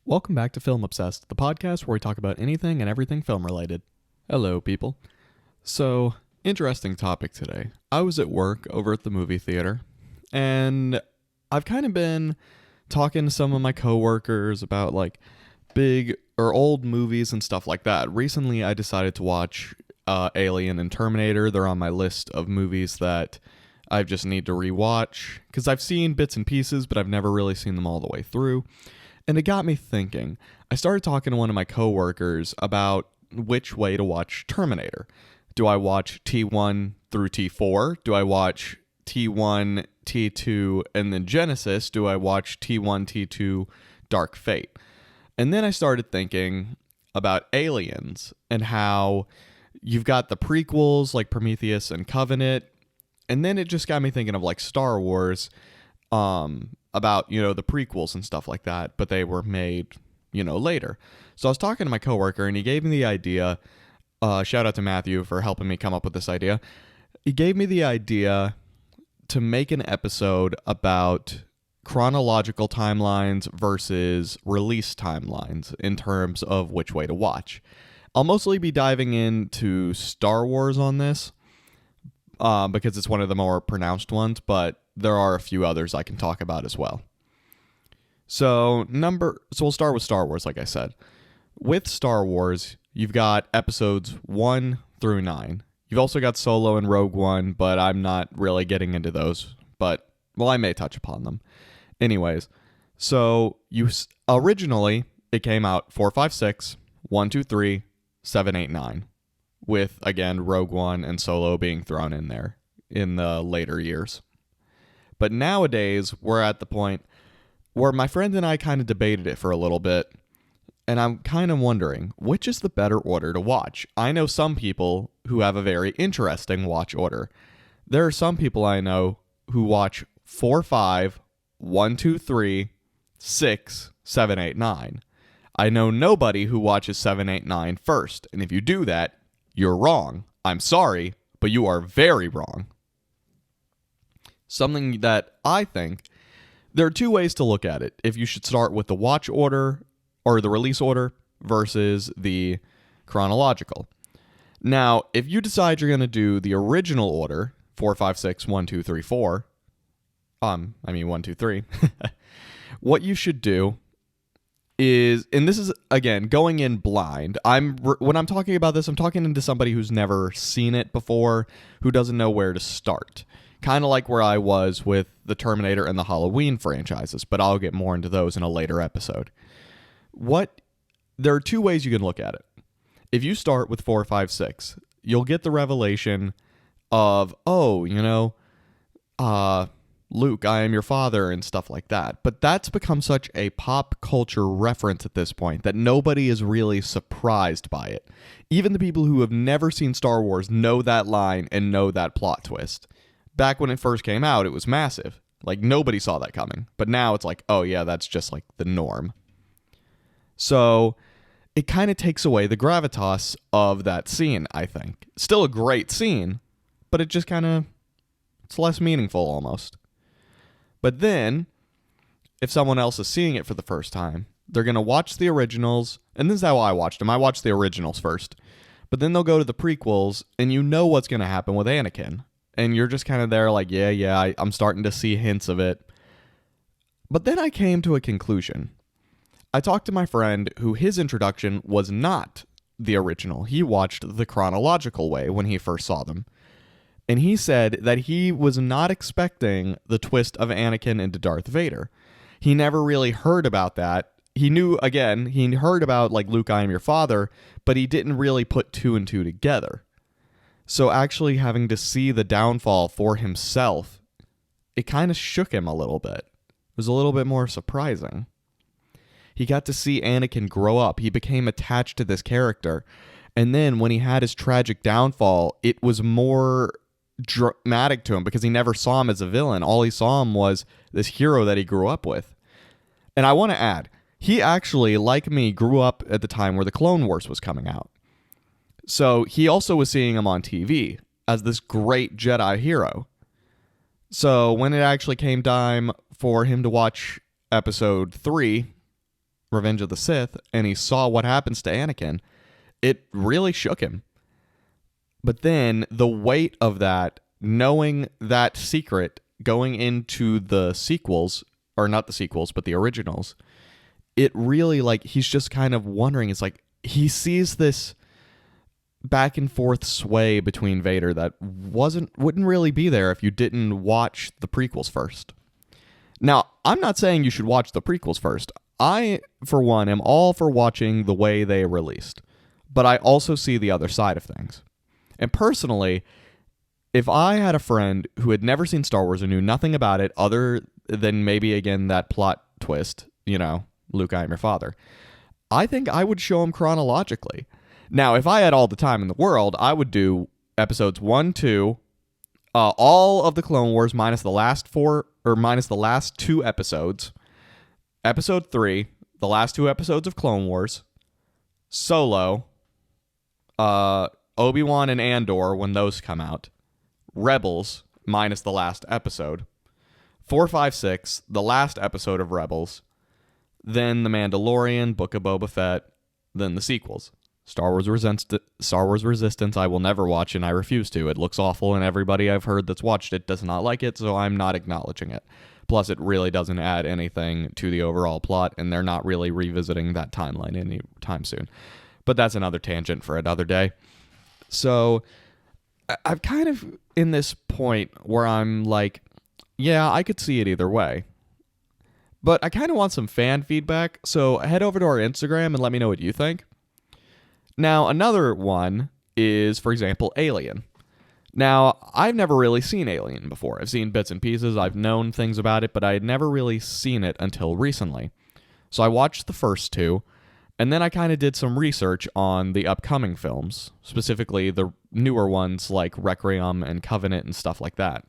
Welcome back to Film Obsessed, the podcast where we talk about anything and everything film related. Hello, people. So, interesting topic today. I was at work over at the movie theater, and I've kind of been talking to some of my coworkers about like big or old movies and stuff like that. Recently, I decided to watch Alien and Terminator. They're on my list of movies that I just need to rewatch because I've seen bits and pieces, but I've never really seen them all the way through. And it got me thinking. I started talking to one of my coworkers about which way to watch Terminator. Do I watch T1 through T4? Do I watch T1, T2, and then Genesis? Do I watch T1, T2, Dark Fate? And then I started thinking about Aliens and how you've got the prequels like Prometheus and Covenant. And then it just got me thinking of like Star Wars, about, the prequels and stuff like that, but they were made, later. So I was talking to my coworker and he gave me the idea, shout out to Matthew for helping me come up with this idea. He gave me the idea to make an episode about chronological timelines versus release timelines in terms of which way to watch. I'll mostly be diving into Star Wars on this, because it's one of the more pronounced ones, but there are a few others I can talk about as well. So we'll start with Star Wars, like I said. With Star Wars, you've got episodes 1 through 9. You've also got Solo and Rogue One, but I'm not really getting into those. But, I may touch upon them. Anyways, so originally, it came out 4, 5, 6, 1, 2, 3, 7, 8, 9. With, again, Rogue One and Solo being thrown in there in the later years. But nowadays, we're at the point where my friend and I kind of debated it for a little bit, and I'm kind of wondering, which is the better order to watch? I know some people who have a very interesting watch order. There are some people I know who watch 4, 5, 1, 2, 3, 6, 7, 8, 9. I know nobody who watches 7, 8, 9 first, and if you do that, you're wrong. I'm sorry, but you are very wrong. Something that I think, there are two ways to look at it. If you should start with the watch order or the release order versus the chronological. Now, if you decide you're going to do the original order, 4, 5, 6, 1, 2, 3, 4, 1, 2, 3, what you should do is, and this is, again, going in blind. When I'm talking about this, I'm talking into somebody who's never seen it before, who doesn't know where to start. Kind of like where I was with the Terminator and the Halloween franchises, but I'll get more into those in a later episode. There are two ways you can look at it. If you start with 4, 5, 6, you'll get the revelation of, Luke, I am your father, and stuff like that. But that's become such a pop culture reference at this point that nobody is really surprised by it. Even the people who have never seen Star Wars know that line and know that plot twist. Back when it first came out, it was massive. Like, nobody saw that coming. But now it's like, oh yeah, that's just like the norm. So it kind of takes away the gravitas of that scene, I think. Still a great scene, but it just it's less meaningful almost. But then, if someone else is seeing it for the first time, they're going to watch the originals, and this is how I watched them. I watched the originals first. But then they'll go to the prequels, and you know what's going to happen with Anakin. And you're just kind of there like, I'm starting to see hints of it. But then I came to a conclusion. I talked to my friend who his introduction was not the original. He watched the chronological way when he first saw them. And he said that he was not expecting the twist of Anakin into Darth Vader. He never really heard about that. He knew, again, he heard about like Luke, I am your father, but he didn't really put 2 and 2 together. So actually having to see the downfall for himself, it kind of shook him a little bit. It was a little bit more surprising. He got to see Anakin grow up. He became attached to this character. And then when he had his tragic downfall, it was more dramatic to him because he never saw him as a villain. All he saw him was this hero that he grew up with. And I want to add, he actually, like me, grew up at the time where the Clone Wars was coming out. So he also was seeing him on TV as this great Jedi hero. So when it actually came time for him to watch episode 3, Revenge of the Sith and he saw what happens to Anakin, it really shook him. But then the weight of that, knowing that secret going into the sequels, or not the sequels, but the originals, it really, like, he's just kind of wondering. It's like he sees this back and forth sway between Vader that wouldn't really be there if you didn't watch the prequels first. Now, I'm not saying you should watch the prequels first. I, for one, am all for watching the way they are released. But I also see the other side of things. And personally, if I had a friend who had never seen Star Wars and knew nothing about it other than maybe, again, that plot twist, Luke, I am your father, I think I would show him chronologically. Now, if I had all the time in the world, I would do episodes 1, 2, all of the Clone Wars minus the last 2 episodes, episode 3, the last 2 episodes of Clone Wars, Solo, Obi-Wan and Andor when those come out, Rebels minus the last episode, 4, 5, 6, the last episode of Rebels, then The Mandalorian, Book of Boba Fett, then the sequels. Star Wars Resistance I will never watch, and I refuse to. It looks awful, and everybody I've heard that's watched it does not like it, so I'm not acknowledging it. Plus, it really doesn't add anything to the overall plot, and they're not really revisiting that timeline anytime soon. But that's another tangent for another day. So, I'm kind of in this point where I'm like, yeah, I could see it either way. But I kind of want some fan feedback, so head over to our Instagram and let me know what you think. Now, another one is, for example, Alien. Now, I've never really seen Alien before. I've seen bits and pieces, I've known things about it, but I had never really seen it until recently. So I watched the first 2, and then I kind of did some research on the upcoming films, specifically the newer ones like Requiem and Covenant and stuff like that.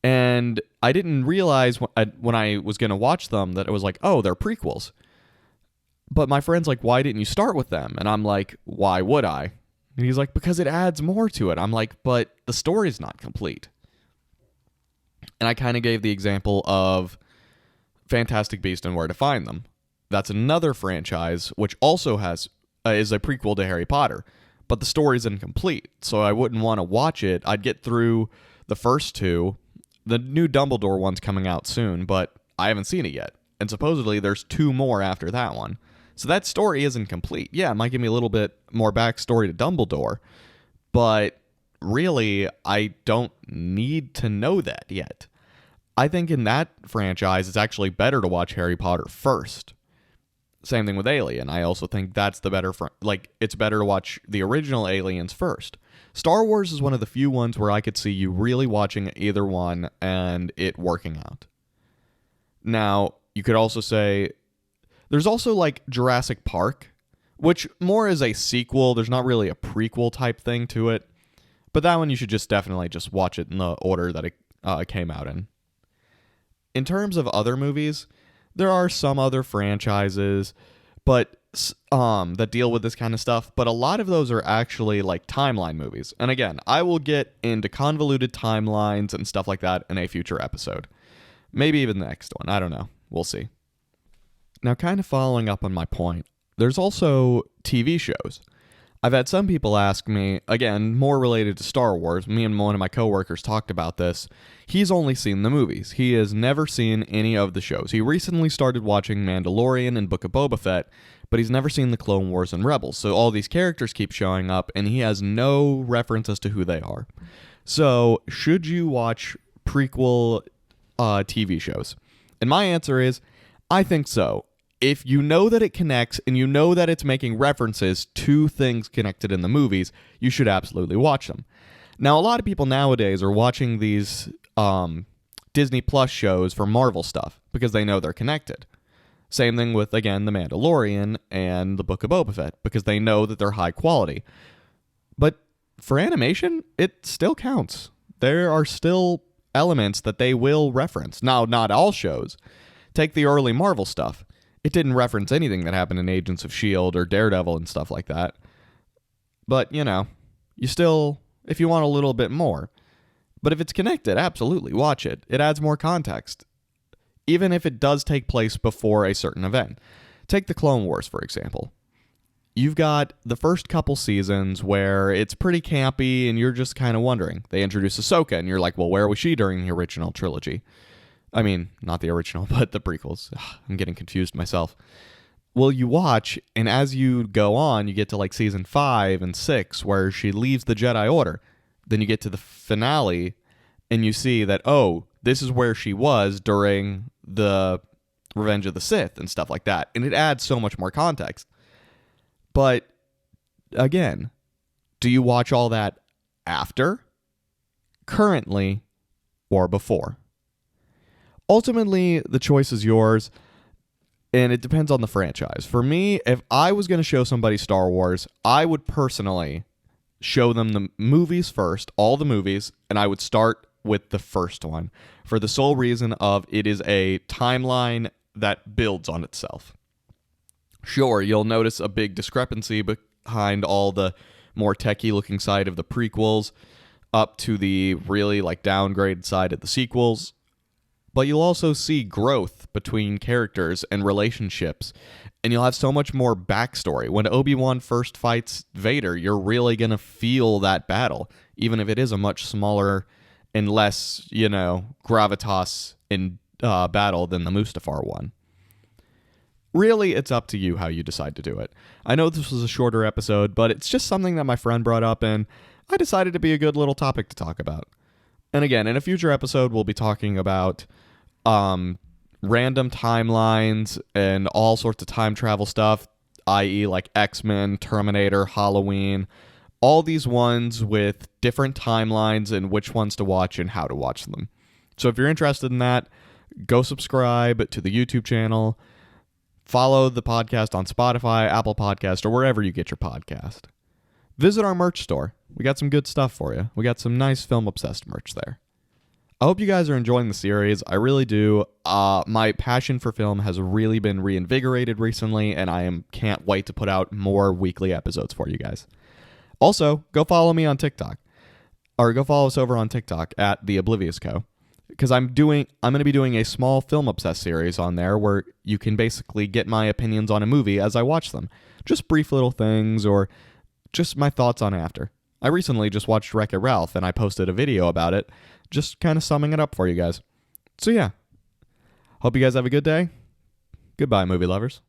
And I didn't realize when I was going to watch them that it was like, oh, they're prequels. But my friend's like, why didn't you start with them? And I'm like, why would I? And he's like, because it adds more to it. I'm like, but the story's not complete. And I kind of gave the example of Fantastic Beasts and Where to Find Them. That's another franchise which also is a prequel to Harry Potter. But the story's incomplete, so I wouldn't want to watch it. I'd get through the first 2. The new Dumbledore one's coming out soon, but I haven't seen it yet. And supposedly there's 2 more after that one. So that story isn't complete. Yeah, it might give me a little bit more backstory to Dumbledore, but really, I don't need to know that yet. I think in that franchise, it's actually better to watch Harry Potter first. Same thing with Alien. I also think that's the better, it's better to watch the original Aliens first. Star Wars is one of the few ones where I could see you really watching either one and it working out. Now, you could also say, there's also like Jurassic Park, which more is a sequel. There's not really a prequel type thing to it. But that one you should just definitely just watch it in the order that it came out in. In terms of other movies, there are some other franchises but that deal with this kind of stuff, but a lot of those are actually like timeline movies. And again, I will get into convoluted timelines and stuff like that in a future episode. Maybe even the next one. I don't know. We'll see. Now, kind of following up on my point, there's also TV shows. I've had some people ask me, again, more related to Star Wars. Me and one of my coworkers talked about this. He's only seen the movies. He has never seen any of the shows. He recently started watching Mandalorian and Book of Boba Fett, but he's never seen the Clone Wars and Rebels. So all these characters keep showing up, and he has no reference as to who they are. So, should you watch prequel TV shows? And my answer is, I think so. If you know that it connects and you know that it's making references to things connected in the movies, you should absolutely watch them. Now, a lot of people nowadays are watching these Disney Plus shows for Marvel stuff because they know they're connected. Same thing with, again, The Mandalorian and The Book of Boba Fett because they know that they're high quality. But for animation, it still counts. There are still elements that they will reference. Now, not all shows. Take the early Marvel stuff. It didn't reference anything that happened in Agents of S.H.I.E.L.D. or Daredevil and stuff like that. But, you still, if you want a little bit more. But if it's connected, absolutely, watch it. It adds more context. Even if it does take place before a certain event. Take the Clone Wars, for example. You've got the first couple seasons where it's pretty campy and you're just kind of wondering. They introduce Ahsoka and you're like, well, where was she during the original trilogy? I mean, not the original, but the prequels. Ugh, I'm getting confused myself. Well, you watch, and as you go on, you get to like season 5 and 6 where she leaves the Jedi Order. Then you get to the finale and you see that, oh, this is where she was during the Revenge of the Sith and stuff like that. And it adds so much more context. But again, do you watch all that after, currently, or before? Ultimately, the choice is yours, and it depends on the franchise. For me, if I was going to show somebody Star Wars, I would personally show them the movies first, all the movies, and I would start with the first one for the sole reason of it is a timeline that builds on itself. Sure, you'll notice a big discrepancy behind all the more techie-looking side of the prequels up to the really downgraded side of the sequels. But you'll also see growth between characters and relationships. And you'll have so much more backstory. When Obi-Wan first fights Vader, you're really going to feel that battle, even if it is a much smaller and less, gravitas in battle than the Mustafar one. Really, it's up to you how you decide to do it. I know this was a shorter episode, but it's just something that my friend brought up, and I decided to be a good little topic to talk about. And again, in a future episode, we'll be talking about random timelines and all sorts of time travel stuff, i.e. like X-Men, Terminator, Halloween, all these ones with different timelines and which ones to watch and how to watch them. So if you're interested in that, go subscribe to the YouTube channel. Follow the podcast on Spotify, Apple Podcast, or wherever you get your podcast. Visit our merch store. We got some good stuff for you. We got some nice film-obsessed merch there. I hope you guys are enjoying the series. I really do. My passion for film has really been reinvigorated recently, and I can't wait to put out more weekly episodes for you guys. Also, go follow me on TikTok. Or go follow us over on TikTok at the Oblivious Co. Because I'm going to be doing a small film obsessed series on there where you can basically get my opinions on a movie as I watch them. Just brief little things or just my thoughts on after. I recently just watched Wreck-It Ralph and I posted a video about it, just kind of summing it up for you guys. So yeah, hope you guys have a good day. Goodbye, movie lovers.